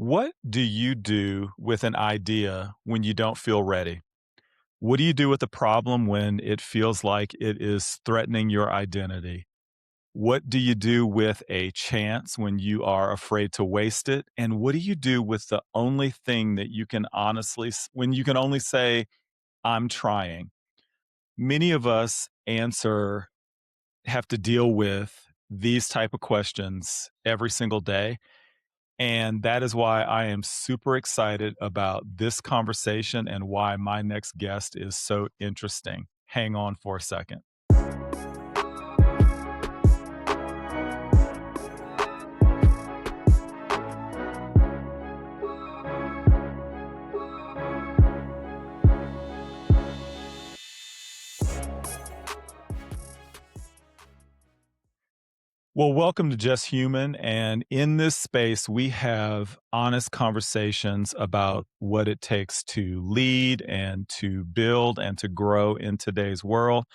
What do you do with an idea when you don't feel ready? What do you do with a problem when it feels like it is threatening your identity? What do you do with a chance when you are afraid to waste it? And what do you do with the only thing that you can when you can only say, I'm trying? Many of us have to deal with these type of questions every single day. And that is why I am super excited about this conversation and why my next guest is so interesting. Hang on for a second. Well, welcome to Just Human. And in this space, we have honest conversations about what it takes to lead and to build and to grow in today's world.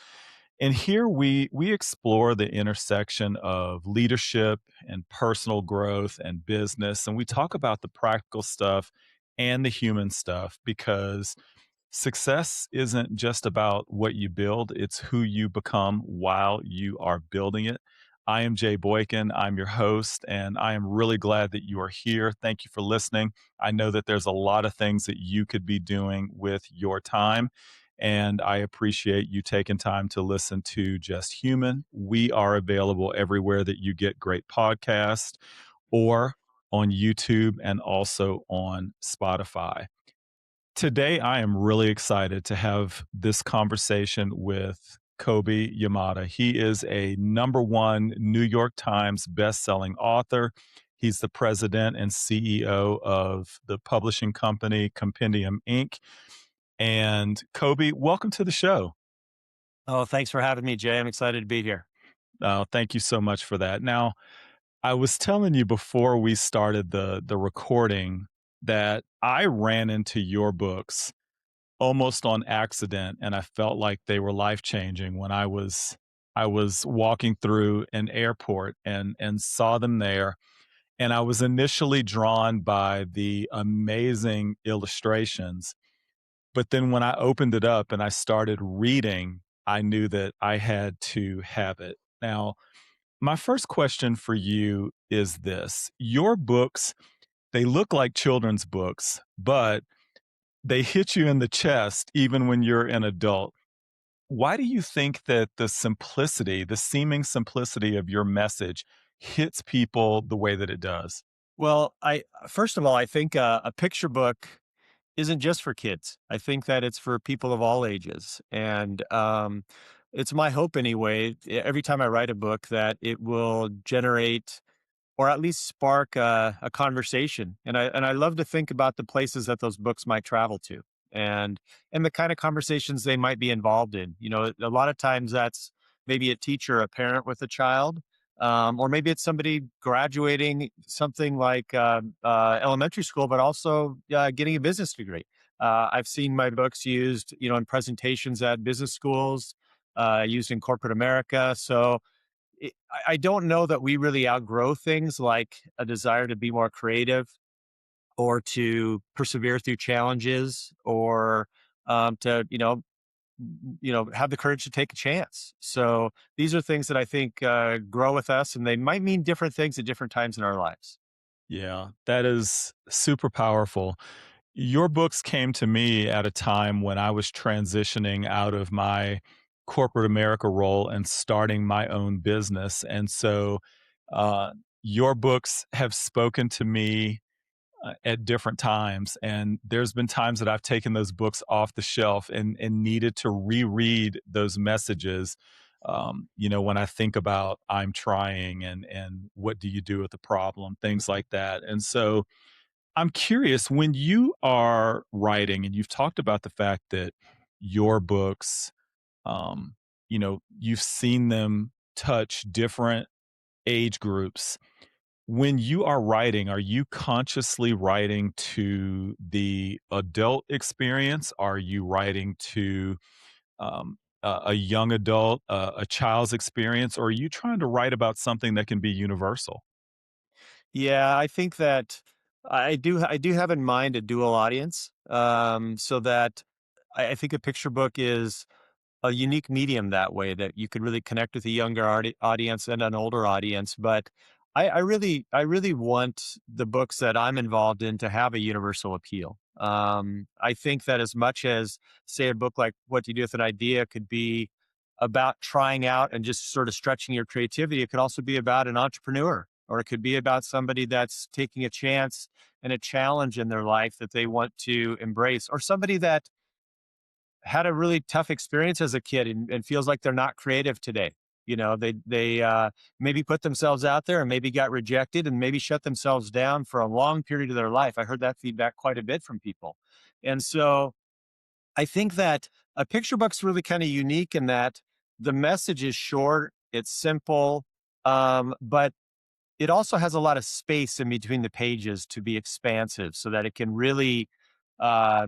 And here we explore the intersection of leadership and personal growth and business. And we talk about the practical stuff and the human stuff because success isn't just about what you build, it's who you become while you are building it. I am Jay Boykin. I'm your host, and I am really glad that you are here. Thank you for listening. I know that there's a lot of things that you could be doing with your time, and I appreciate you taking time to listen to Just Human. We are available everywhere that you get great podcasts or on YouTube and also on Spotify. Today, I am really excited to have this conversation with Kobi Yamada. He is a number one New York Times bestselling author. He's the president and CEO of the publishing company Compendium Inc. And Kobi, welcome to the show. Oh, thanks for having me, Jay. I'm excited to be here. Thank you so much for that. Now, I was telling you before we started the recording that I ran into your books almost on accident, and I felt like they were life-changing when I was walking through an airport and saw them there, and I was initially drawn by the amazing illustrations, but then when I opened it up and I started reading, I knew that I had to have it. Now, my first question for you is this: your books, they look like children's books, but they hit you in the chest even when you're an adult. Why do you think that the seeming simplicity of your message hits people the way that it does? Well, I first of all, I think a picture book isn't just for kids. I think that it's for people of all ages, and it's my hope anyway. Every time I write a book, that it will generate or at least spark a conversation. And I love to think about the places that those books might travel to, and and the kind of conversations they might be involved in. A lot of times that's maybe a teacher, a parent with a child, or maybe it's somebody graduating something like elementary school, but also getting a business degree. I've seen my books used, in presentations at business schools, used in corporate America. So I don't know that we really outgrow things like a desire to be more creative or to persevere through challenges or to have the courage to take a chance. So these are things that I think grow with us, and they might mean different things at different times in our lives. Yeah, that is super powerful. Your books came to me at a time when I was transitioning out of my corporate America role and starting my own business. And so uh, your books have spoken to me at different times. And there's been times that I've taken those books off the shelf and needed to reread those messages. When I think about I'm trying and what do you do with the problem, things like that. And so I'm curious when you are writing, and you've talked about the fact that your books, you've seen them touch different age groups. When you are writing, are you consciously writing to the adult experience? Are you writing to a young adult, a child's experience, or are you trying to write about something that can be universal? Yeah, I think that I do have in mind a dual audience, so that I think a picture book is a unique medium that way, that you could really connect with a younger audience and an older audience. But I really want the books that I'm involved in to have a universal appeal. I think that as much as, say, a book like What Do You Do with an Idea could be about trying out and just sort of stretching your creativity, it could also be about an entrepreneur, or it could be about somebody that's taking a chance and a challenge in their life that they want to embrace, or somebody that had a really tough experience as a kid and feels like they're not creative today. They maybe put themselves out there and maybe got rejected and maybe shut themselves down for a long period of their life. I heard that feedback quite a bit from people. And so I think that a picture book's really kind of unique in that the message is short, it's simple, but it also has a lot of space in between the pages to be expansive so that it can really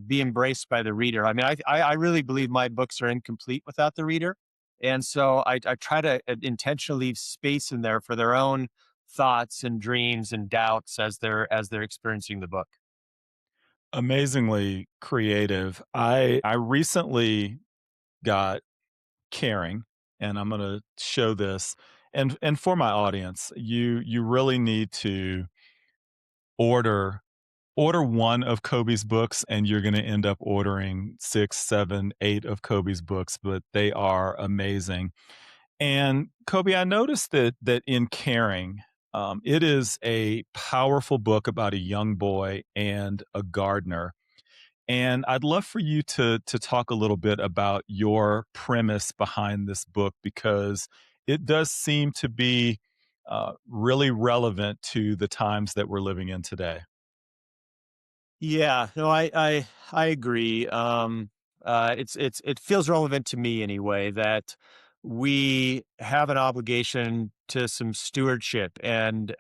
be embraced by the reader. I mean, I really believe my books are incomplete without the reader. And so I try to intentionally leave space in there for their own thoughts and dreams and doubts as they're experiencing the book. Amazingly creative. I recently got caring, and I'm gonna show this. And for my audience, you really need to order one of Kobe's books, and you're gonna end up ordering 6, 7, 8 of Kobe's books, but they are amazing. And Kobe, I noticed that in Caring, it is a powerful book about a young boy and a gardener. And I'd love for you to talk a little bit about your premise behind this book, because it does seem to be really relevant to the times that we're living in today. Yeah, no, I agree. It feels relevant to me anyway that we have an obligation to some stewardship and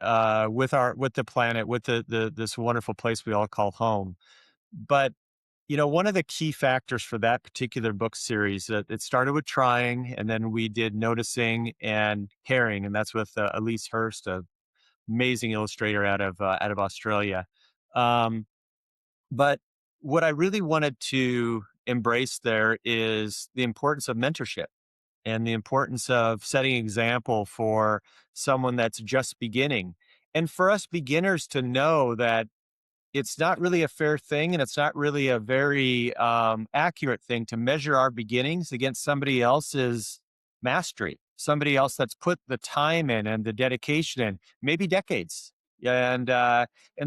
with the planet, with the this wonderful place we all call home. But one of the key factors for that particular book series, it started with trying, and then we did noticing and caring, and that's with Elise Hurst, a amazing illustrator out of Australia. Um, but what I really wanted to embrace there is the importance of mentorship and the importance of setting example for someone that's just beginning. And for us beginners to know that it's not really a fair thing and it's not really a very accurate thing to measure our beginnings against somebody else's mastery, somebody else that's put the time in and the dedication in, maybe decades. And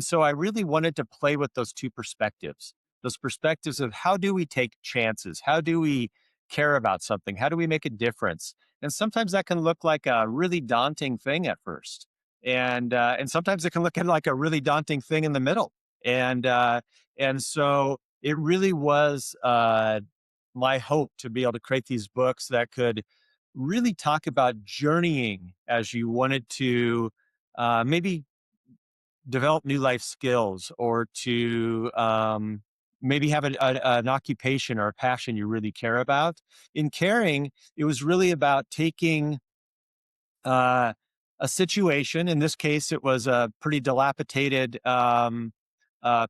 so I really wanted to play with those perspectives of how do we take chances, how do we care about something, how do we make a difference. And sometimes that can look like a really daunting thing at first, and sometimes it can look at like a really daunting thing in the middle. And uh, and so it really was my hope to be able to create these books that could really talk about journeying as you wanted to maybe develop new life skills, or to maybe have an occupation or a passion you really care about. In caring, it was really about taking uh, a situation. In this case, it was a pretty dilapidated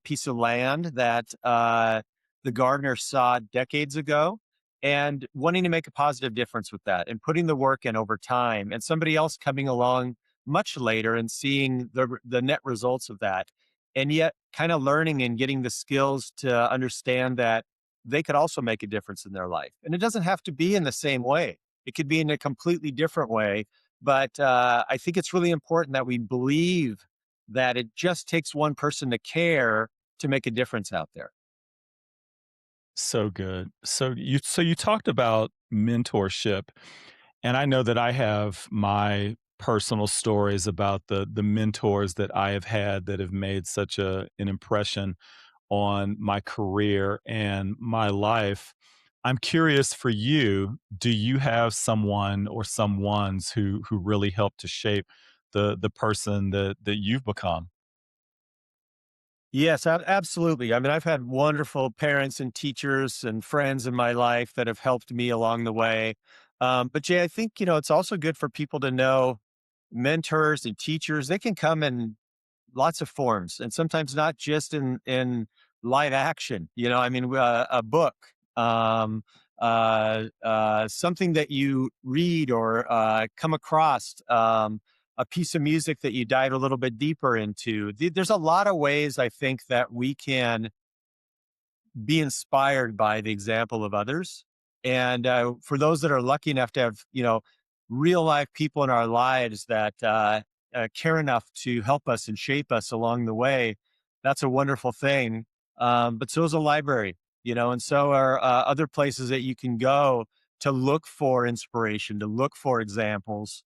piece of land that the gardener saw decades ago, and wanting to make a positive difference with that and putting the work in over time, and somebody else coming along much later and seeing the net results of that, and yet kind of learning and getting the skills to understand that they could also make a difference in their life. And it doesn't have to be in the same way. It could be in a completely different way, but I think it's really important that we believe that it just takes one person to care to make a difference out there. So good. So you talked about mentorship, and I know that I have my personal stories about the mentors that I have had that have made such an impression on my career and my life. I'm curious for you, do you have someone or someones who really helped to shape the person that you've become? Yes, absolutely. I mean, I've had wonderful parents and teachers and friends in my life that have helped me along the way. But Jay, I think, it's also good for people to know mentors and teachers. They can come in lots of forms, and sometimes not just in live action. I mean, a book, something that you read or come across, a piece of music that you dive a little bit deeper into. There's a lot of ways I think that we can be inspired by the example of others. And for those that are lucky enough to have, real life people in our lives that care enough to help us and shape us along the way, that's a wonderful thing. But so is a library, and so are other places that you can go to look for inspiration, to look for examples,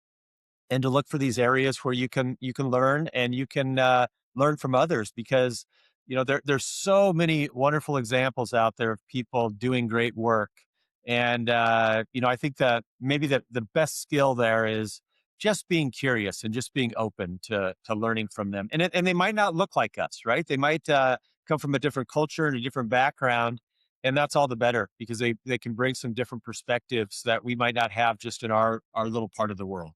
and to look for these areas where you can learn, and you can learn from others, because there's so many wonderful examples out there of people doing great work. And I think that maybe the best skill there is just being curious and just being open to learning from them. And they might not look like us, right? They might come from a different culture and a different background, and that's all the better, because they can bring some different perspectives that we might not have just in our little part of the world.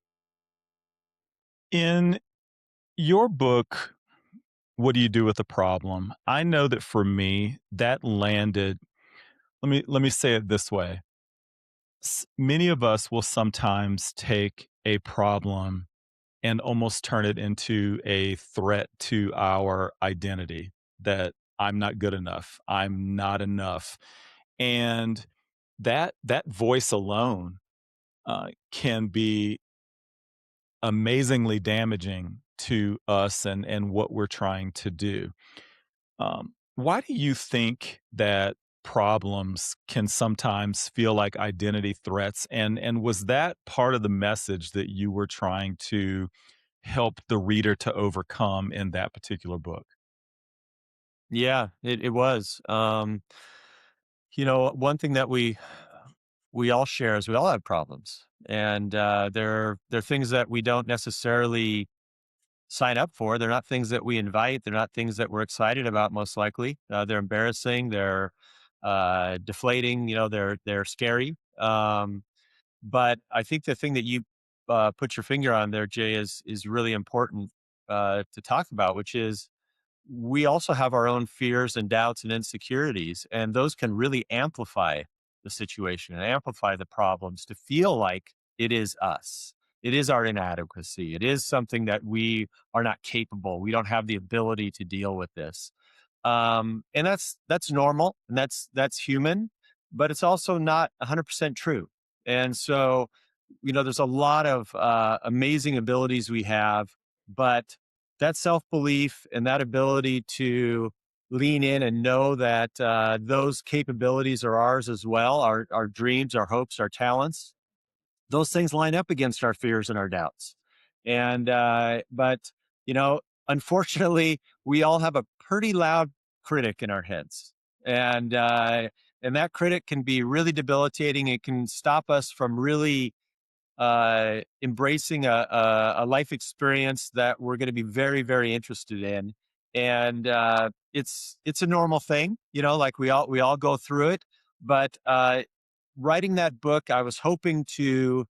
In your book, What Do You Do with the Problem? I know that for me, that landed. Let me say it this way. Many of us will sometimes take a problem and almost turn it into a threat to our identity, that I'm not good enough, I'm not enough. And that voice alone can be amazingly damaging to us and what we're trying to do. Why do you think that problems can sometimes feel like identity threats? And was that part of the message that you were trying to help the reader to overcome in that particular book? Yeah, it was. One thing that we all share is we all have problems, and they're things that we don't necessarily sign up for. They're not things that we invite. They're not things that we're excited about. Most likely, they're embarrassing. They're deflating. They're scary. But I think the thing that you put your finger on there, Jay, is really important to talk about, which is we also have our own fears and doubts and insecurities, and those can really amplify the situation and amplify the problems to feel like it is us. It is our inadequacy. It is something that we are not capable. We don't have the ability to deal with this. And that's normal, and that's human, but it's also not 100% true. And so, there's a lot of amazing abilities we have, but that self belief and that ability to lean in and know that those capabilities are ours as well, our dreams, our hopes, our talents, those things line up against our fears and our doubts. And but you know, unfortunately, we all have a pretty loud critic in our heads, and and that critic can be really debilitating. It can stop us from really embracing a life experience that we're going to be very, very interested in. And it's a normal thing, like we all go through it. But writing that book, I was hoping to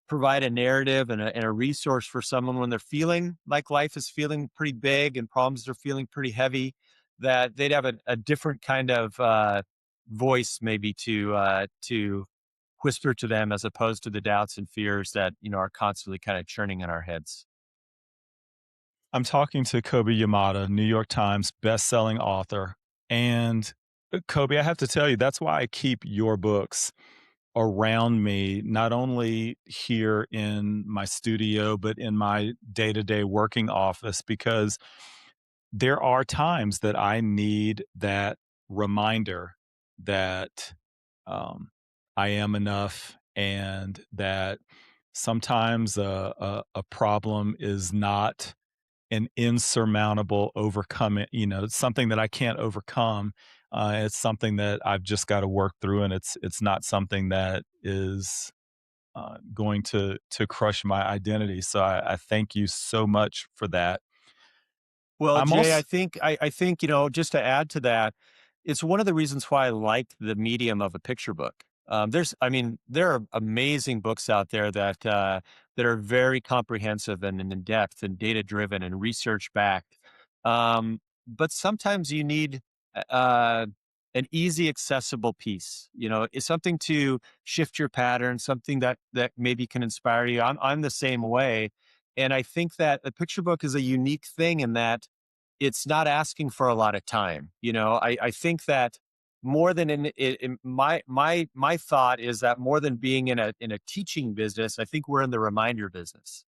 provide a narrative and a resource for someone when they're feeling like life is feeling pretty big and problems are feeling pretty heavy, that they'd have a different kind of voice, maybe to whisper to them, as opposed to the doubts and fears that are constantly kind of churning in our heads. I'm talking to Kobi Yamada, New York Times bestselling author. And Kobe, I have to tell you, that's why I keep your books around me, not only here in my studio, but in my day to day working office, because there are times that I need that reminder that um, I am enough, and that sometimes a problem is not an insurmountable overcoming, something that I can't overcome. It's something that I've just got to work through, and it's not something that is going to crush my identity. So I thank you so much for that. Well, I'm Jay, I also think I think, just to add to that, it's one of the reasons why I like the medium of a picture book. I mean, there are amazing books out there that are very comprehensive and in depth and data driven and research backed. But sometimes you need uh, an easy, accessible piece. It's something to shift your pattern, something that maybe can inspire you. I'm the same way, and I think that a picture book is a unique thing in that it's not asking for a lot of time. I think that more than my thought is that more than being in a teaching business, I think we're in the reminder business,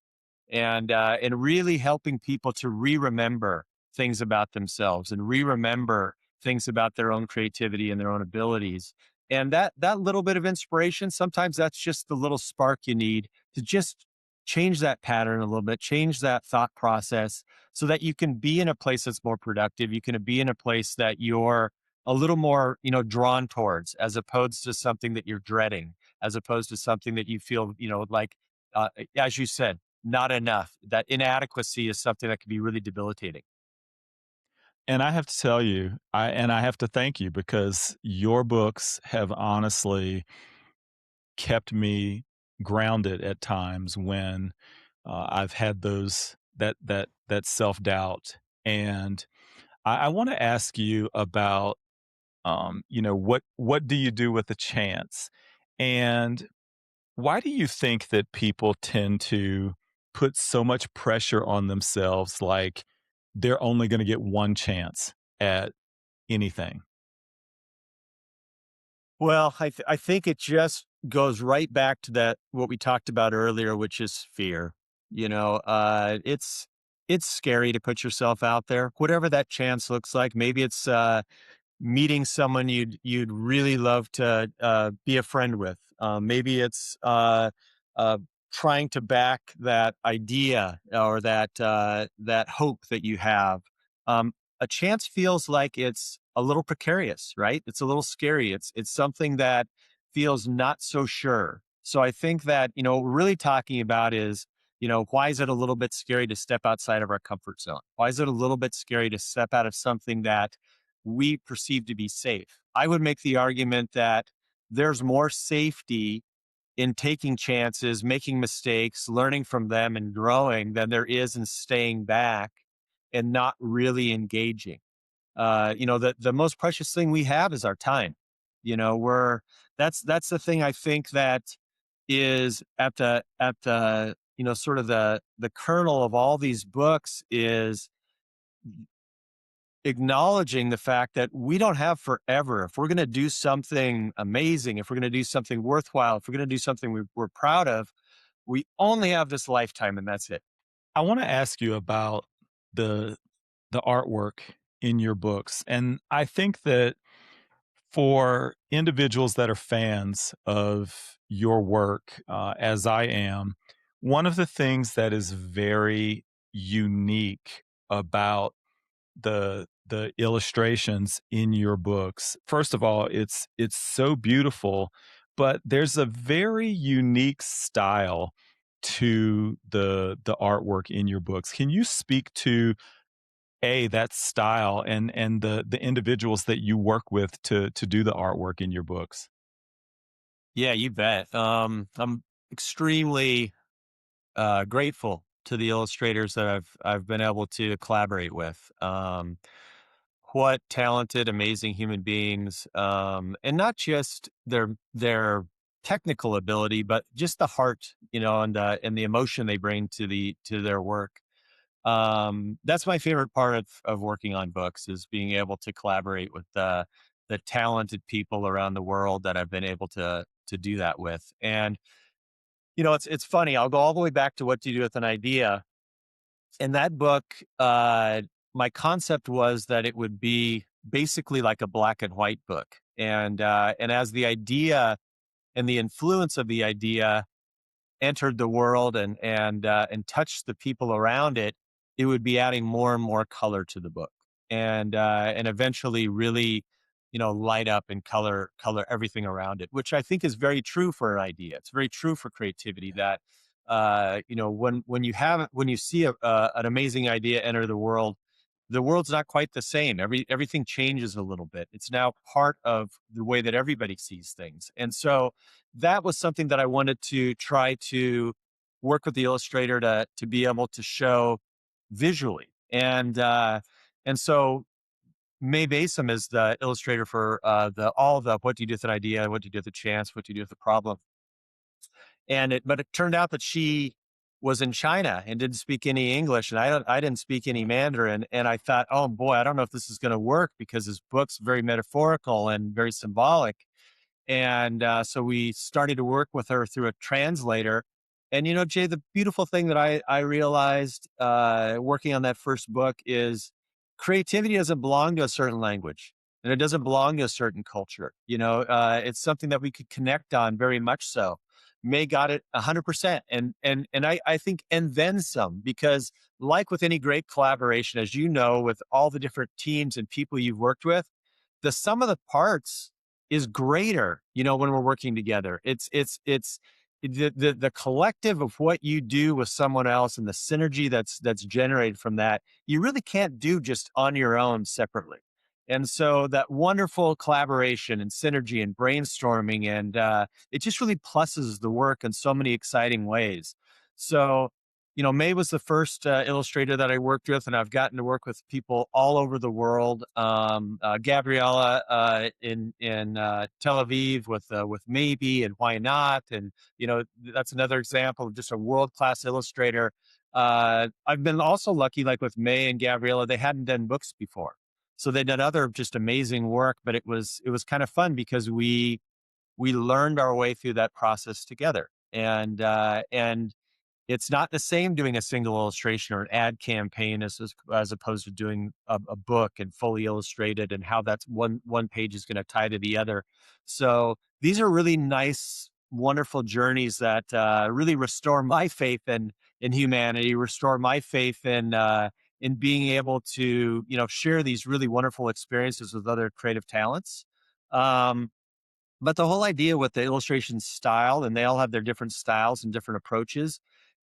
and really helping people to re-remember things about themselves and re-remember things about their own creativity and their own abilities. And that little bit of inspiration, sometimes that's just the little spark you need to just change that pattern a little bit, change that thought process so that you can be in a place that's more productive. You can be in a place that you're a little more, drawn towards, as opposed to something that you're dreading, as opposed to something that you feel, like, as you said, not enough. That inadequacy is something that can be really debilitating. And I have to tell you, I have to thank you because your books have honestly kept me grounded at times when I've had that self-doubt. And I want to ask you about what do you do with a chance? And why do you think that people tend to put so much pressure on themselves like they're only going to get one chance at anything? Well, I think it just goes right back to that what we talked about earlier, which is fear. It's scary to put yourself out there, whatever that chance looks like. Maybe it's meeting someone you'd really love to be a friend with. Maybe it's uh, trying to back that idea or that hope that you have. Um, a chance feels like it's a little precarious, right? It's a little scary. It's something that feels not so sure. So I think that what we're really talking about is why is it a little bit scary to step outside of our comfort zone? Why is it a little bit scary to step out of something that we perceive to be safe? I would make the argument that there's more safety in taking chances, making mistakes, learning from them, and growing than there is in staying back and not really engaging. The most precious thing we have is our time. We're that's the thing I think that is at the sort of the kernel of all these books is acknowledging the fact that we don't have forever. If we're going to do something amazing, if we're going to do something worthwhile, if we're going to do something we're proud of, we only have this lifetime and that's it. I want to ask you about the the artwork in your books. And I think that for individuals that are fans of your work, as I am, one of the things that is very unique about the illustrations in your books, first of all, it's so beautiful, but there's a very unique style to the artwork in your books. Can you speak to that style and the individuals that you work with to do the artwork in your books? Yeah, you bet. I'm extremely grateful to the illustrators that I've been able to collaborate with. What talented, amazing human beings, and not just their technical ability, but just the heart, and the emotion they bring to their work. That's my favorite part of working on books is being able to collaborate with the talented people around the world that I've been able to do that with. And it's funny. I'll go all the way back to what do you do with an idea. In that book, my concept was that it would be basically like a black and white book, and as the idea and the influence of the idea entered the world and touched the people around it, it would be adding more and more color to the book, and eventually really, light up and color everything around it, which I think is very true for an idea. It's very true for creativity that when you see an amazing idea enter the world's not quite the same. Everything changes a little bit. It's now part of the way that everybody sees things, and so that was something that I wanted to try to work with the illustrator to be able to show visually. And And so May Basom is the illustrator for the all the what do you do with an idea, what do you do with a chance, what do you do with a problem. But it turned out that she was in China and didn't speak any English, and I didn't speak any Mandarin. And I thought, oh boy, I don't know if this is going to work because his book's very metaphorical and very symbolic. So we started to work with her through a translator. And, Jay, the beautiful thing that I realized working on that first book is creativity doesn't belong to a certain language and it doesn't belong to a certain culture. It's something that we could connect on very much so. May got it 100%. And I think, and then some, because like with any great collaboration, as you know, with all the different teams and people you've worked with, the sum of the parts is greater, when we're working together. It's the collective of what you do with someone else and the synergy that's generated from that, you really can't do just on your own separately. And so that wonderful collaboration and synergy and brainstorming, and it just really pluses the work in so many exciting ways. So May was the first illustrator that I worked with, and I've gotten to work with people all over the world. Gabriella in Tel Aviv with Maybe and Why Not, and that's another example of just a world class illustrator. I've been also lucky, like with May and Gabriella, they hadn't done books before, so they did other just amazing work. But it was kind of fun because we learned our way through that process together, and it's not the same doing a single illustration or an ad campaign as opposed to doing a book and fully illustrated, and how that's one page is going to tie to the other. So these are really nice, wonderful journeys that really restore my faith in humanity, restore my faith in being able to share these really wonderful experiences with other creative talents. Um, but the whole idea with the illustration style, and they all have their different styles and different approaches,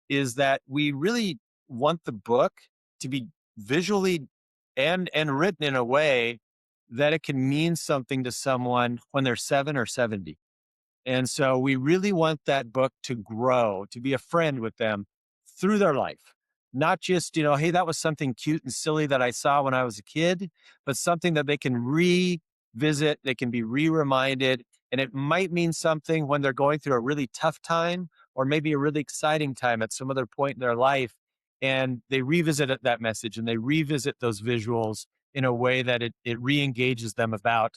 is that we really want the book to be visually and written in a way that it can mean something to someone when they're 7 or 70. And so we really want that book to grow, to be a friend with them through their life. Not just, hey, that was something cute and silly that I saw when I was a kid, but something that they can revisit, they can be re-reminded, and it might mean something when they're going through a really tough time or maybe a really exciting time at some other point in their life. And they revisit that message and they revisit those visuals in a way that it re-engages them about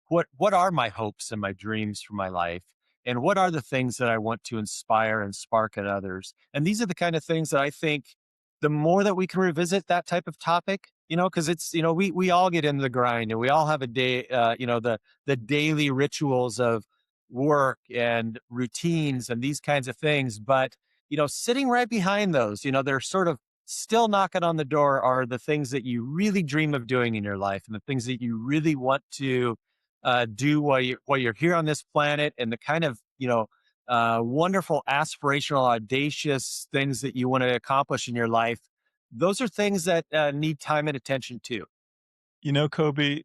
what are my hopes and my dreams for my life, and what are the things that I want to inspire and spark in others. And these are the kind of things that I think the more that we can revisit that type of topic, because it's, we all get into the grind and we all have a day, the daily rituals of work and routines and these kinds of things. But, sitting right behind those, they're sort of still knocking on the door, are the things that you really dream of doing in your life and the things that you really want to do while you're here on this planet, and the kind of wonderful, aspirational, audacious things that you want to accomplish in your life. Those are things that need time and attention too. Kobe,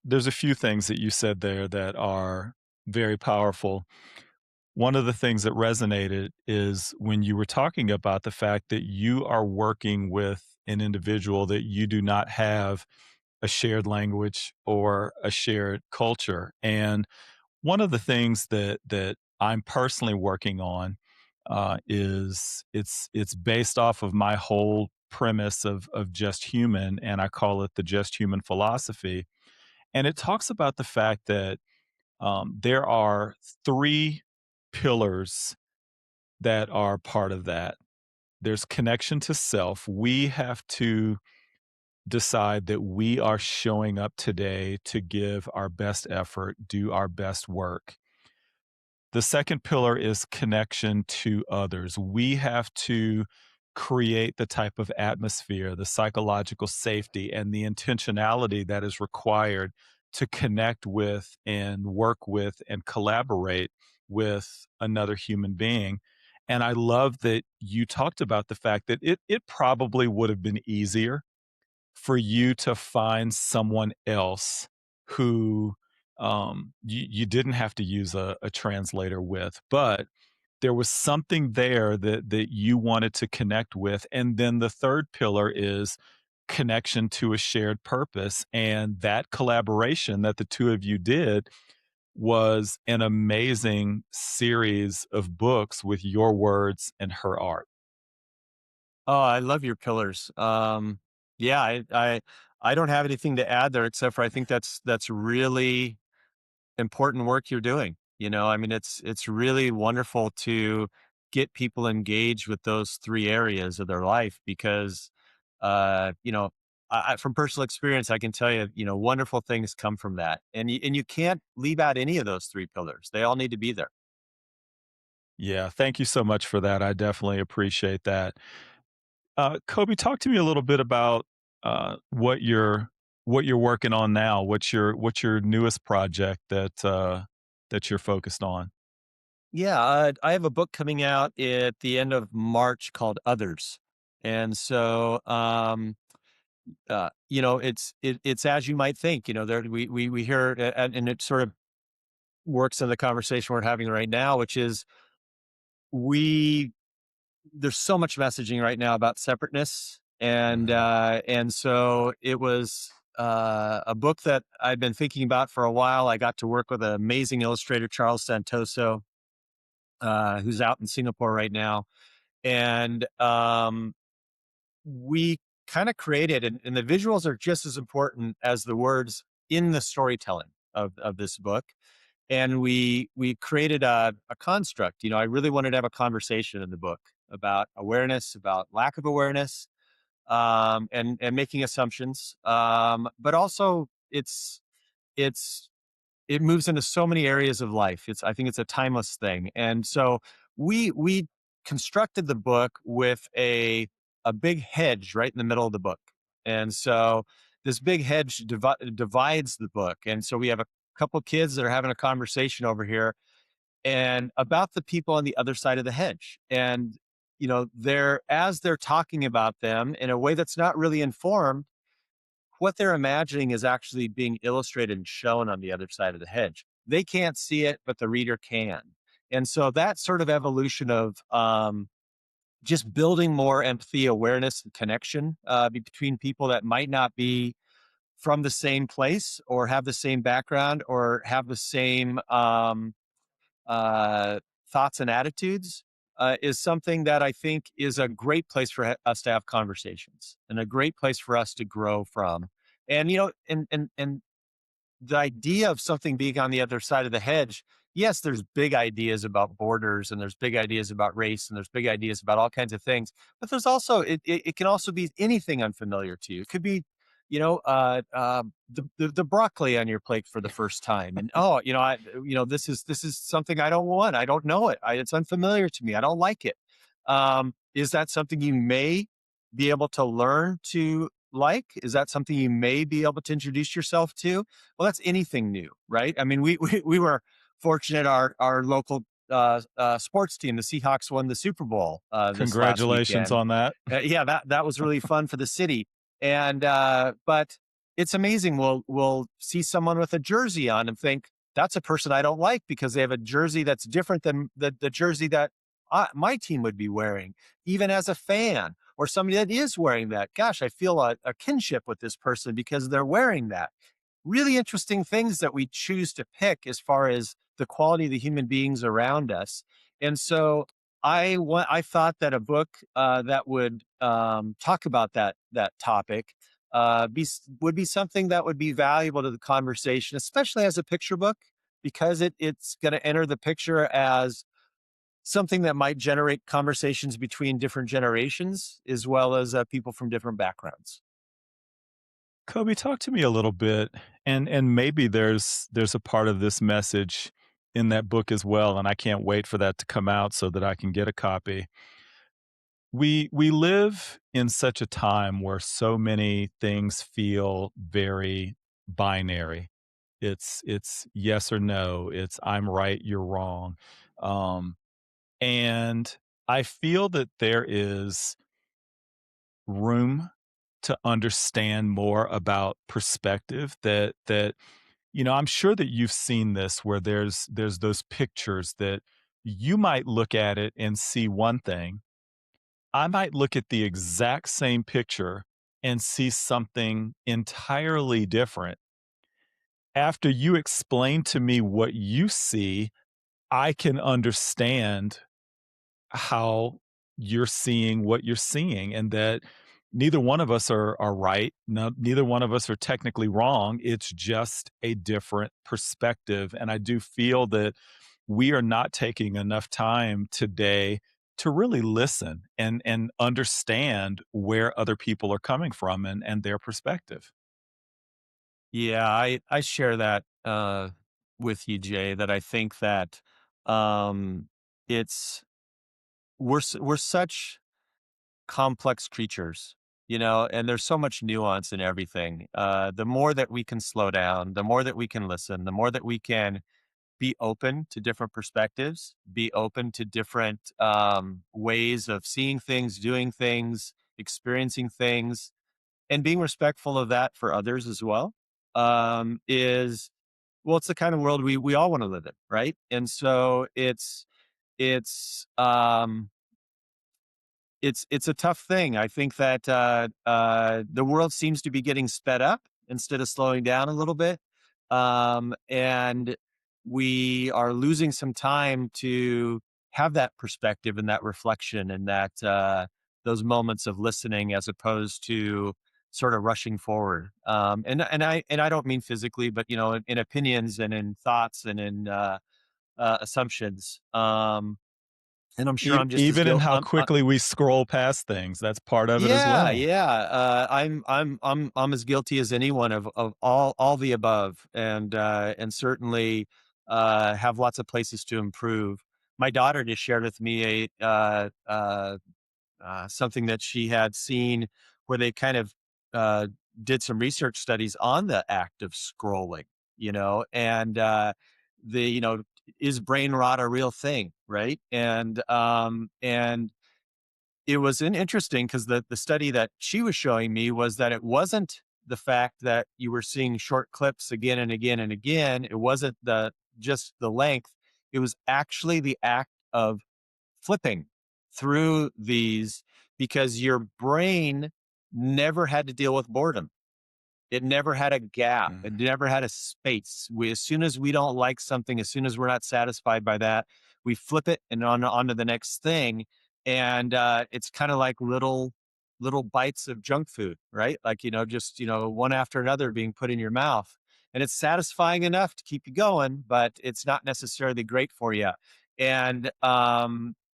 there's a few things that you said there that are very powerful. One of the things that resonated is when you were talking about the fact that you are working with an individual that you do not have a shared language or a shared culture. And one of the things that I'm personally working on is it's based off of my whole premise of just human, and I call it the just human philosophy. And it talks about the fact that there are three pillars that are part of that. There's connection to self. We have to decide that we are showing up today to give our best effort, do our best work. The second pillar is connection to others. We have to create the type of atmosphere, the psychological safety, and the intentionality that is required to connect with and work with and collaborate with another human being. And I love that you talked about the fact that it probably would have been easier for you to find someone else who you didn't have to use a translator with, but there was something there that you wanted to connect with. And then the third pillar is connection to a shared purpose. And that collaboration that the two of you did was an amazing series of books with your words and her art. Oh, I love your pillars. Yeah, I don't have anything to add there except for I think that's really important work you're doing. I mean, it's really wonderful to get people engaged with those three areas of their life because, uh, you know, from personal experience, I can tell you, wonderful things come from that, and you can't leave out any of those three pillars. They all need to be there. Yeah, thank you so much for that. I definitely appreciate that. Kobe, talk to me a little bit about what you're working on now. What's your newest project that you're focused on? Yeah, I have a book coming out at the end of March called Others, and so it's as you might think. There we hear and it sort of works in the conversation we're having right now, which is we there's so much messaging right now about separateness, Right. and so it was a book that I'd been thinking about for a while. I got to work with an amazing illustrator, Charles Santoso, who's out in Singapore right now, and we kind of created, and the visuals are just as important as the words in the storytelling of this book. And we created a construct. I really wanted to have a conversation in the book about awareness, about lack of awareness, and making assumptions. But also, it's it moves into so many areas of life. I think it's a timeless thing. And so we constructed the book with a big hedge right in the middle of the book. And so this big hedge divides the book. And so we have a couple kids that are having a conversation over here and about the people on the other side of the hedge. And they're as they're talking about them in a way that's not really informed, what they're imagining is actually being illustrated and shown on the other side of the hedge. They can't see it, but the reader can. And so that sort of evolution of just building more empathy, awareness, and connection between people that might not be from the same place or have the same background or have the same uh, thoughts and attitudes is something that I think is a great place for us to have conversations and a great place for us to grow from. And and the idea of something being on the other side of the hedge, yes, there's big ideas about borders and there's big ideas about race and there's big ideas about all kinds of things. But there's also it can also be anything unfamiliar to you. It could be, the broccoli on your plate for the first time, and oh, this is something I don't want. I don't know it. It's unfamiliar to me. I don't like it. Is that something you may be able to learn to like? Is that something you may be able to introduce yourself to? Well, that's anything new, right? I mean, we were fortunate. Our local sports team, the Seahawks, won the Super Bowl this last Congratulations weekend. on that. Yeah, that was really fun for the city. And but it's amazing. We'll see someone with a jersey on and think that's a person I don't like because they have a jersey that's different than the jersey that my team would be wearing, even as a fan or somebody that is wearing that. Gosh, I feel a kinship with this person because they're wearing that. Really interesting things that we choose to pick as far as the quality of the human beings around us. And so I thought that a book that would talk about that topic would be something that would be valuable to the conversation, especially as a picture book, because it's going to enter the picture as something that might generate conversations between different generations as well as people from different backgrounds. Kobe, talk to me a little bit, and maybe there's a part of this message in that book as well, and I can't wait for that to come out so that I can get a copy. We live in such a time where so many things feel very binary. It's yes or no. It's I'm right, you're wrong. Um, and I feel that there is room to understand more about perspective that I'm sure that you've seen this where there's those pictures that you might look at it and see one thing. I might look at the exact same picture and see something entirely different. After you explain to me what you see, I can understand how you're seeing what you're seeing, and that neither one of us are right. No, neither one of us are technically wrong. It's just a different perspective. And I do feel that we are not taking enough time today to really listen and understand where other people are coming from and their perspective. Yeah, I share that with you, Jay. That I think that um, it's we're such complex creatures, and there's so much nuance in everything. The more that we can slow down, the more that we can listen, the more that we can be open to different perspectives, be open to different ways of seeing things, doing things, experiencing things, and being respectful of that for others as well. Is well, it's the kind of world we all want to live in, right? And so it's it's a tough thing. I think that the world seems to be getting sped up instead of slowing down a little bit, and we are losing some time to have that perspective and that reflection and that those moments of listening, as opposed to sort of rushing forward. And I don't mean physically, but in opinions and in thoughts and in assumptions. And I'm sure I'm just as Even in guilty. how quickly we scroll past things, that's part of it as Yeah, well. yeah. I'm as guilty as anyone of all the above, and certainly have lots of places to improve. My daughter just shared with me something that she had seen where they kind of uh, did some research studies on the act of scrolling, and the is brain rot a real thing, right? And it was interesting because the study that she was showing me was that it wasn't the fact that you were seeing short clips again and again and again. It wasn't the just the length. It was actually the act of flipping through these, because your brain never had to deal with boredom. It never had a gap. It Mm. never had a space. As soon as we don't like something, as soon as we're not satisfied by that, we flip it and on to the next thing. And it's kind of like little bites of junk food, right? Like, just one after another being put in your mouth. And it's satisfying enough to keep you going, but it's not necessarily great for you.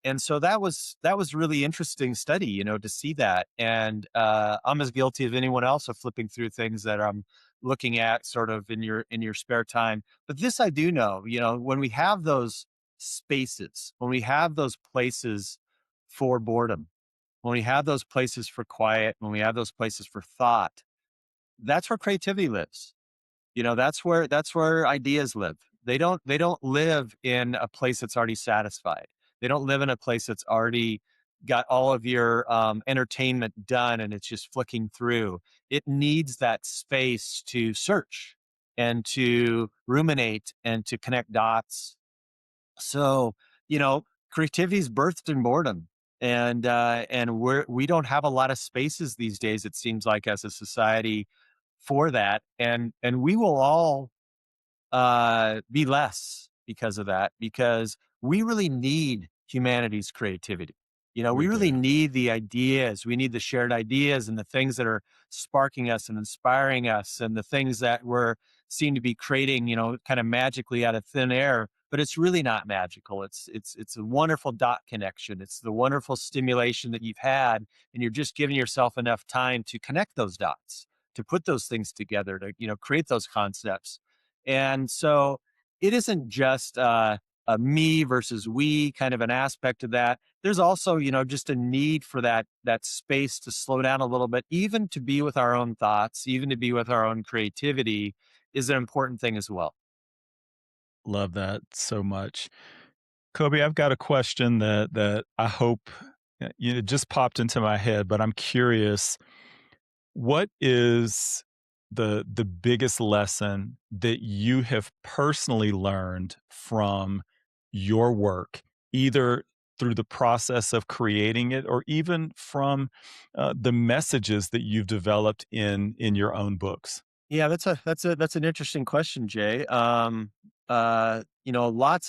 And so that was really interesting study, to see that. And I'm as guilty of anyone else of flipping through things that I'm looking at sort of in your spare time. But this I do know, when we have those spaces, when we have those places for boredom, when we have those places for quiet, when we have those places for thought, that's where creativity lives. That's where ideas live. They don't live in a place that's already satisfied. They don't live in a place that's already got all of your entertainment done and it's just flicking through. It needs that space to search and to ruminate and to connect dots. So, creativity is birthed in boredom. And we don't have a lot of spaces these days, it seems like, as a society, for that. And we will all be less because of that, because we really need humanity's creativity. We We really do. need the ideas. We need the shared ideas and the things that are sparking us and inspiring us, and the things that we're seem to be creating, kind of magically out of thin air. But it's really not magical. It's a wonderful dot connection. It's the wonderful stimulation that you've had, and you're just giving yourself enough time to connect those dots, to put those things together, to create those concepts. And so it isn't just a me versus we kind of an aspect of that. There's also, just a need for that space to slow down a little bit, even to be with our own thoughts, even to be with our own creativity is an important thing as well. Love that so much. Kobe, I've got a question that I hope it just popped into my head, but I'm curious. What is the biggest lesson that you have personally learned from your work, either through the process of creating it, or even from the messages that you've developed in your own books? Yeah, that's an interesting question, Jay. Lots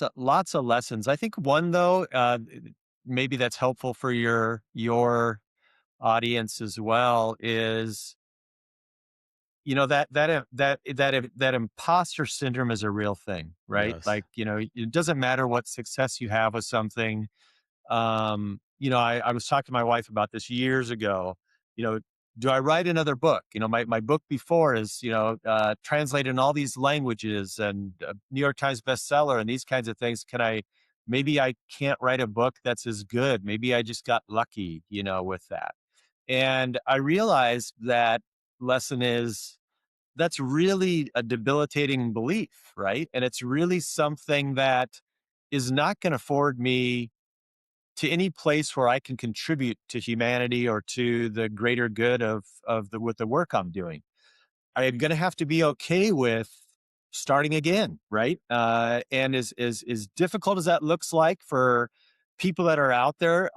of lessons. I think one though, maybe that's helpful for your audience as well is that imposter syndrome is a real thing, right? Yes. Like, it doesn't matter what success you have with something. I was talking to my wife about this years ago. You know, do I write another book? My book before is, translated in all these languages and New York Times bestseller and these kinds of things. Maybe I can't write a book that's as good. Maybe I just got lucky, with that. And I realized that lesson is that's really a debilitating belief, right? And it's really something that is not going to forward me to any place where I can contribute to humanity or to the greater good of the with the work I'm doing. I am going to have to be okay with starting again, right? And as difficult as that looks like for people that are out there,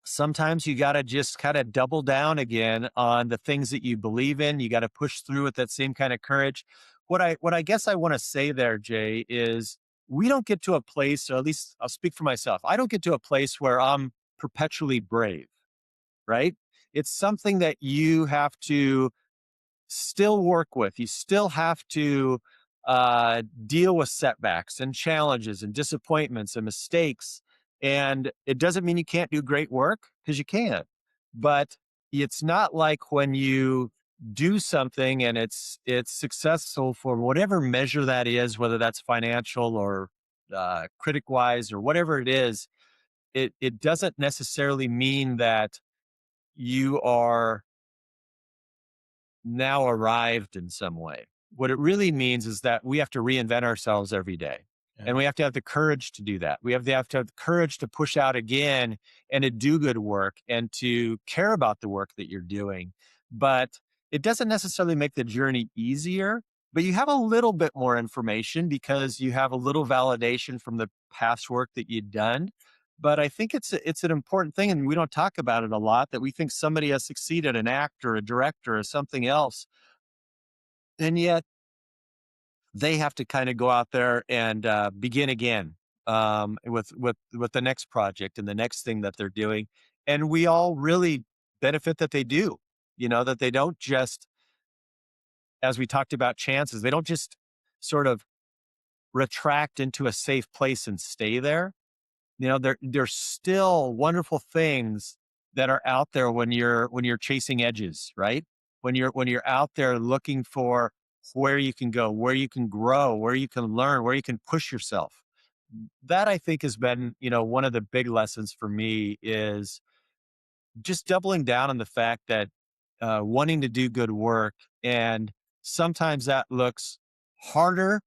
sometimes you got to just kind of double down again on the things that you believe in. You got to push through with that same kind of courage. What I guess I want to say there, Jay, is we don't get to a place, or at least I'll speak for myself. I don't get to a place where I'm perpetually brave, right? It's something that you have to still work with. You still have to deal with setbacks and challenges and disappointments and mistakes. And it doesn't mean you can't do great work, because you can. But it's not like when you do something and it's successful for whatever measure that is, whether that's financial or critic wise or whatever it is. It doesn't necessarily mean that you are now arrived in some way. What it really means is that we have to reinvent ourselves every day. Yeah. And we have to have the courage to do that. We have to have the courage to push out again and to do good work and to care about the work that you're doing. But it doesn't necessarily make the journey easier, but you have a little bit more information because you have a little validation from the past work that you've done. But I think it's an important thing, and we don't talk about it a lot, that we think somebody has succeeded, an actor, a director, or something else, and yet they have to kind of go out there and begin again, with the next project and the next thing that they're doing. And we all really benefit that they do. That they don't just, as we talked about chances, they don't just sort of retract into a safe place and stay there. There's still wonderful things that are out there when you're chasing edges, right? When you're out there looking for where you can go, where you can grow, where you can learn, where you can push yourself. That, I think, has been, one of the big lessons for me is just doubling down on the fact that wanting to do good work, and sometimes that looks harder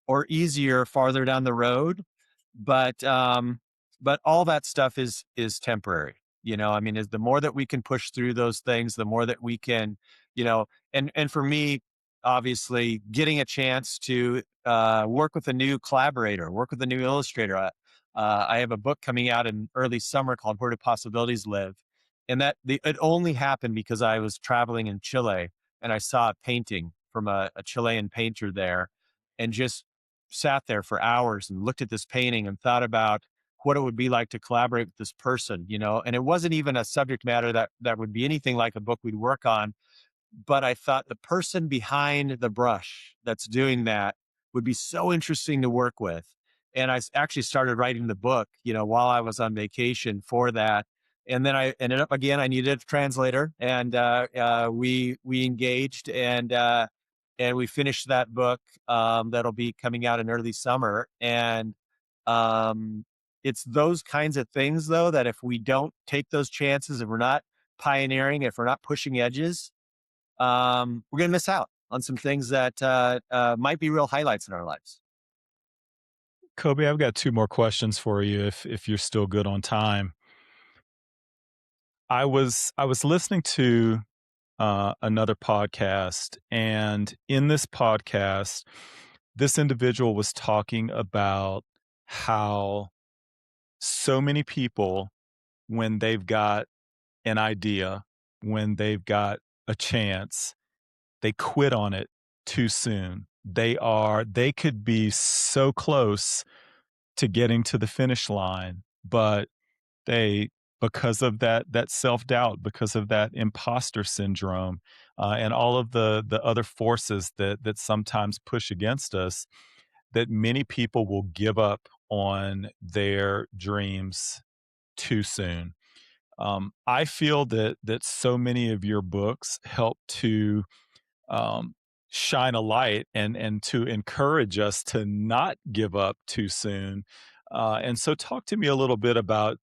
or easier farther down the road, but all that stuff is temporary. I mean, is the more that we can push through those things, the more that we can, and for me, obviously, getting a chance to work with a new collaborator, work with a new illustrator. I have a book coming out in early summer called "Where Do Possibilities Live," and it only happened because I was traveling in Chile and I saw a painting from a Chilean painter there, and just sat there for hours and looked at this painting and thought about what it would be like to collaborate with this person, and it wasn't even a subject matter that would be anything like a book we'd work on. But I thought the person behind the brush that's doing that would be so interesting to work with. And actually started writing the book, while I was on vacation for that. And then I ended up, again, I needed a translator, and we engaged, and we finished that book. That'll be coming out in early summer. And um, it's those kinds of things, though, that if we don't take those chances, if we're not pioneering, if we're not pushing edges, we're going to miss out on some things that might be real highlights in our lives. Kobe, I've got two more questions for you if you're still good on time. I was listening to another podcast, and in this podcast, this individual was talking about how So many people, when they've got an idea, when they've got a chance, they quit on it too soon. They could be so close to getting to the finish line, but they because of that self-doubt, because of that imposter syndrome, and all of the other forces that sometimes push against us, that many people will give up on their dreams too soon. I feel that so many of your books help to um, shine a light and to encourage us to not give up too soon. And so, talk to me a little bit about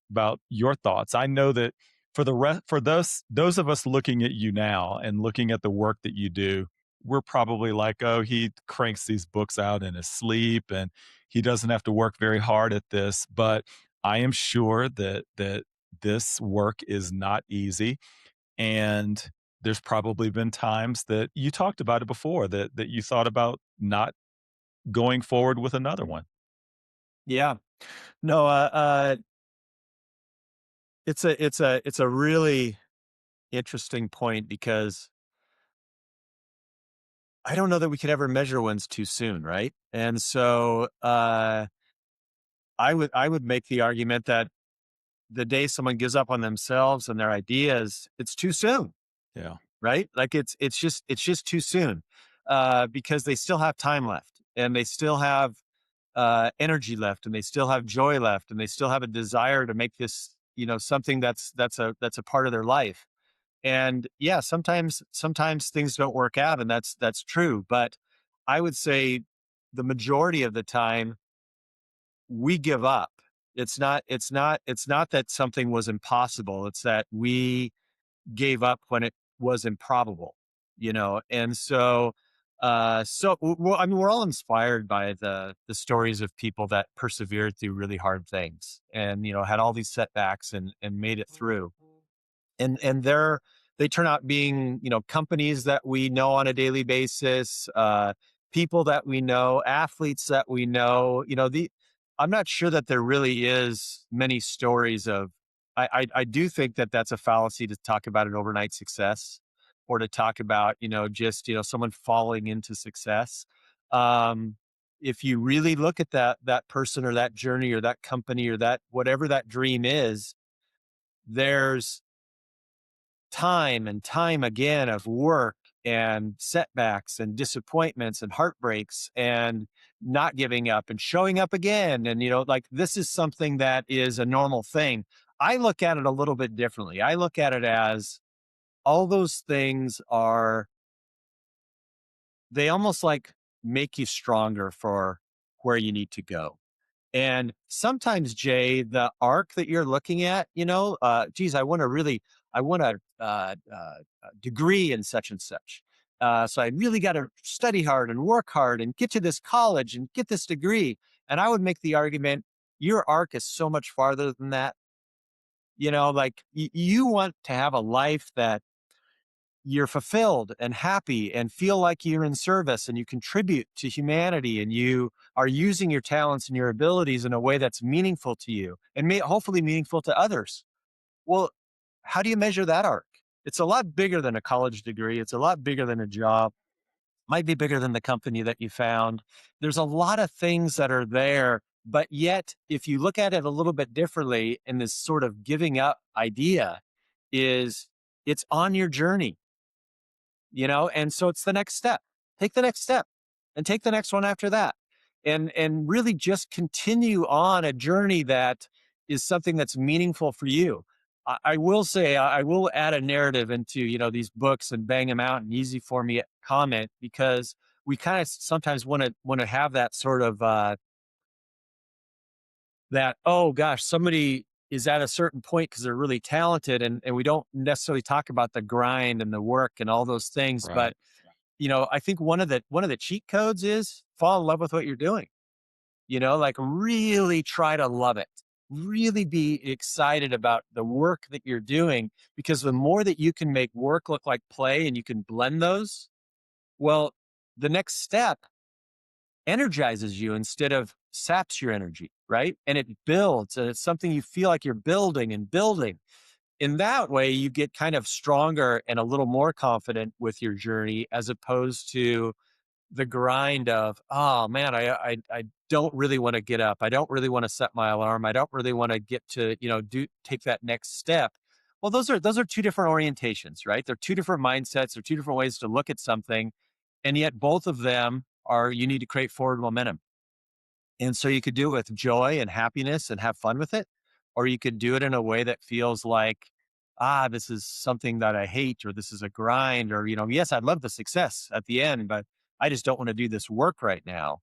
your thoughts. I know that for those of us looking at you now and looking at the work that you do, we're probably like, oh, he cranks these books out in his sleep, and he doesn't have to work very hard at this. But I am sure that this work is not easy, and there's probably been times that you talked about it before, that you thought about not going forward with another one. Yeah. No, it's a really interesting point because I don't know that we could ever measure wins too soon, right? And so I would make the argument that the day someone gives up on themselves and their ideas, it's too soon, Yeah. right? Like it's just too soon because they still have time left and they still have energy left and they still have joy left and they still have a desire to make this something that's a part of their life. And yeah, sometimes things don't work out, and that's true. But I would say the majority of the time we give up. It's not that something was impossible. It's that we gave up when it was improbable, And so I mean, we're all inspired by the stories of people that persevered through really hard things and had all these setbacks and made it through. And they turn out being companies that we know on a daily basis, people that we know, athletes that we know. The I'm not sure that there really is many stories of. I do think that that's a fallacy to talk about an overnight success or to talk about just someone falling into success. um if you really look at that person or that journey or that company or that whatever that dream is, there's time and time again of work and setbacks and disappointments and heartbreaks and not giving up and showing up again. And, like this is something that is a normal thing. I look at it a little bit differently. I look at it as all those things they almost like make you stronger for where you need to go. And sometimes, Jay, the arc that you're looking at, geez, I want a degree in such and such. So I really got to study hard and work hard and get to this college and get this degree. And I would make the argument your arc is so much farther than that. Like you want to have a life that you're fulfilled and happy and feel like you're in service and you contribute to humanity and you are using your talents and your abilities in a way that's meaningful to you and hopefully meaningful to others. Well, how do you measure that arc? It's a lot bigger than a college degree. It's a lot bigger than a job. Might be bigger than the company that you found. There's a lot of things that are there, but yet if you look at it a little bit differently in this sort of giving up idea is it's on your journey, and so it's the next step. Take the next step and take the next one after that. And really just continue on a journey that is something that's meaningful for you. I will say I will add a narrative into these books and bang them out and easy for me comment because we kind of sometimes want to have that sort of that, oh gosh, somebody is at a certain point because they're really talented, and we don't necessarily talk about the grind and the work and all those things. Right. But I think one of the cheat codes is fall in love with what you're doing. Like really try to love it. Really be excited about the work that you're doing because the more that you can make work look like play and you can blend those, well, the next step energizes you instead of saps your energy, right? And it builds, and it's something you feel like you're building and building. In that way, you get kind of stronger and a little more confident with your journey, as opposed to the grind of, oh man, I don't really want to get up. I don't really want to set my alarm. I don't really want to get to, do take that next step. Well, those are two different orientations, right? They're two different mindsets, they're two different ways to look at something. And yet both of them are, you need to create forward momentum. And so you could do it with joy and happiness and have fun with it, or you could do it in a way that feels like, this is something that I hate, or this is a grind, or, yes, I'd love the success at the end, but I just don't want to do this work right now.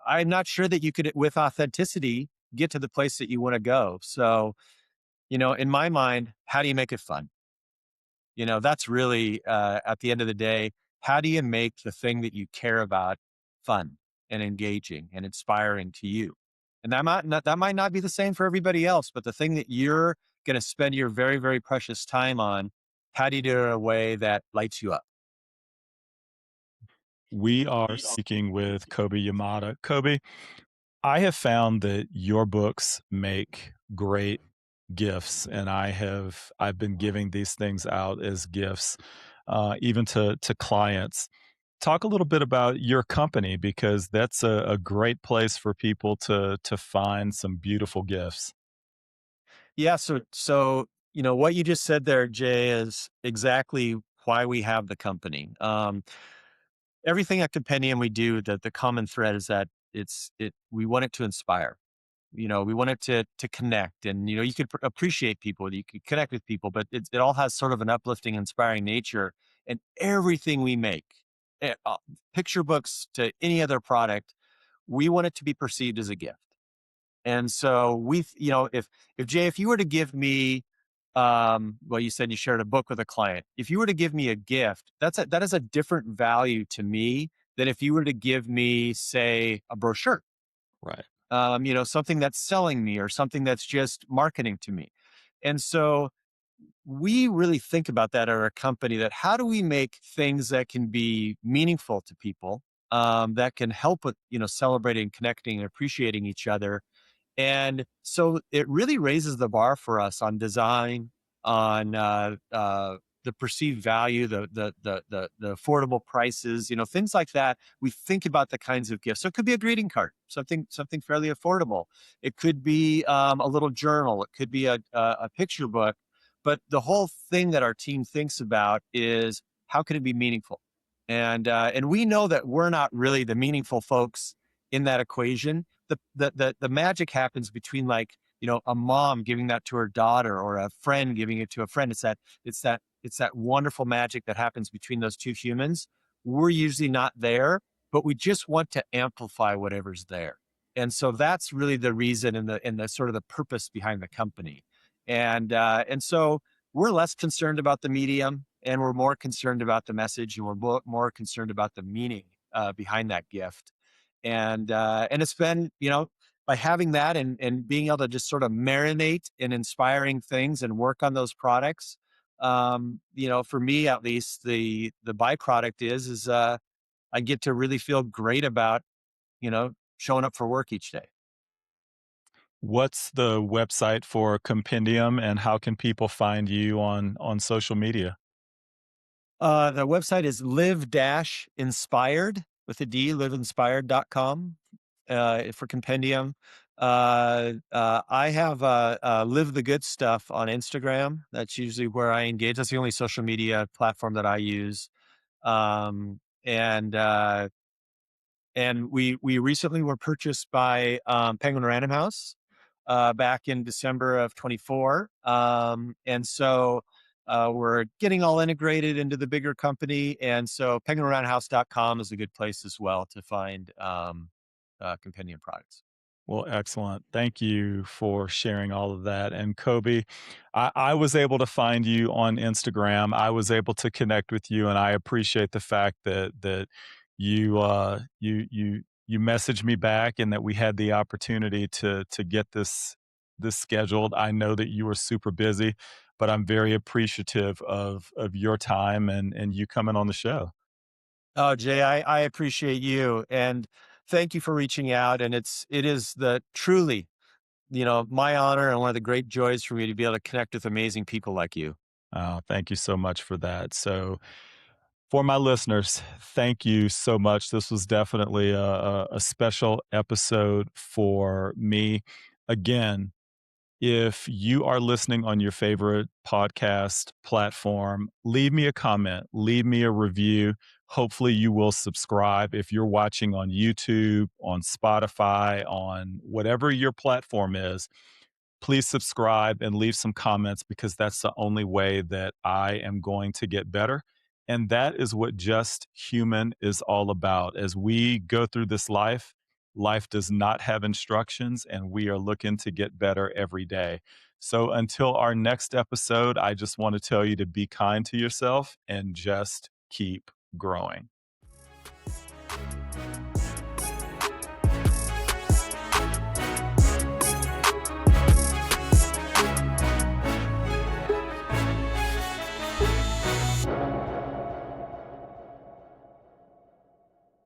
I'm not sure that you could, with authenticity, get to the place that you want to go. So, in my mind, how do you make it fun? That's really, at the end of the day, how do you make the thing that you care about fun and engaging and inspiring to you? And that might not be the same for everybody else, but the thing that you're going to spend your very, very precious time on, how do you do it in a way that lights you up? We are speaking with Kobi Yamada. Kobi, I have found that your books make great gifts, and I've been giving these things out as gifts, even to clients. Talk a little bit about your company because that's a great place for people to find some beautiful gifts. Yeah. So, what you just said there, Jay, is exactly why we have the company. Everything at Compendium we do, the common thread is that we want it to inspire. We want it to connect, and you could appreciate people, you could connect with people, but it all has sort of an uplifting, inspiring nature. And everything we make, eh, uh, picture books to any other product, we want it to be perceived as a gift. And so if Jay, if you were to give me, well, you said you shared a book with a client. If you were to give me a gift, that is a different value to me than if you were to give me, say, a brochure, Right. something that's selling me or something that's just marketing to me. And so we really think about that at our company, that how do we make things that can be meaningful to people, that can help with, celebrating, connecting, and appreciating each other. And so it really raises the bar for us on design, on the perceived value, the affordable prices, things like that. We think about the kinds of gifts. So it could be a greeting card, something fairly affordable. It could be a little journal. It could be a picture book. But the whole thing that our team thinks about is, how can it be meaningful? And we know that we're not really the meaningful folks in that equation. The magic happens between, like, a mom giving that to her daughter, or a friend giving it to a friend. It's that wonderful magic that happens between those two humans. We're usually not there, but we just want to amplify whatever's there. And so that's really the reason, and the sort of the purpose behind the company. And so we're less concerned about the medium, and we're more concerned about the message, and we're more concerned about the meaning behind that gift. And it's been, by having that, and being able to just sort of marinate in inspiring things and work on those products. For me at least, the byproduct is I get to really feel great about, showing up for work each day. What's the website for Compendium, and how can people find you on social media? The website is live-inspired with a D, liveinspired.com, for Compendium. I have Live the Good Stuff on Instagram. That's usually where I engage. That's the only social media platform that I use. Um, and uh, and we recently were purchased by Penguin Random House back in December of 24. And so we're getting all integrated into the bigger company. And so penguinroundhouse.com is a good place as well to find Compendium products. Well, excellent. Thank you for sharing all of that. And Kobe, I was able to find you on Instagram. I was able to connect with you, and I appreciate the fact that you messaged me back, and that we had the opportunity to get this scheduled. I know that you were super busy, but I'm very appreciative of your time and you coming on the show. Oh, Jay, I appreciate you. And Thank you for reaching out, and it is the truly, my honor and one of the great joys for me to be able to connect with amazing people like you. Thank you so much for that. So, for my listeners, thank you so much. This was definitely a special episode for me. Again, if you are listening on your favorite podcast platform, leave me a comment, leave me a review. Hopefully, you will subscribe. If you're watching on YouTube, on Spotify, on whatever your platform is, please subscribe and leave some comments because that's the only way that I am going to get better. And that is what Just Human is all about. As we go through this life, life does not have instructions, and we are looking to get better every day. So until our next episode, I just want to tell you to be kind to yourself and just keep growing.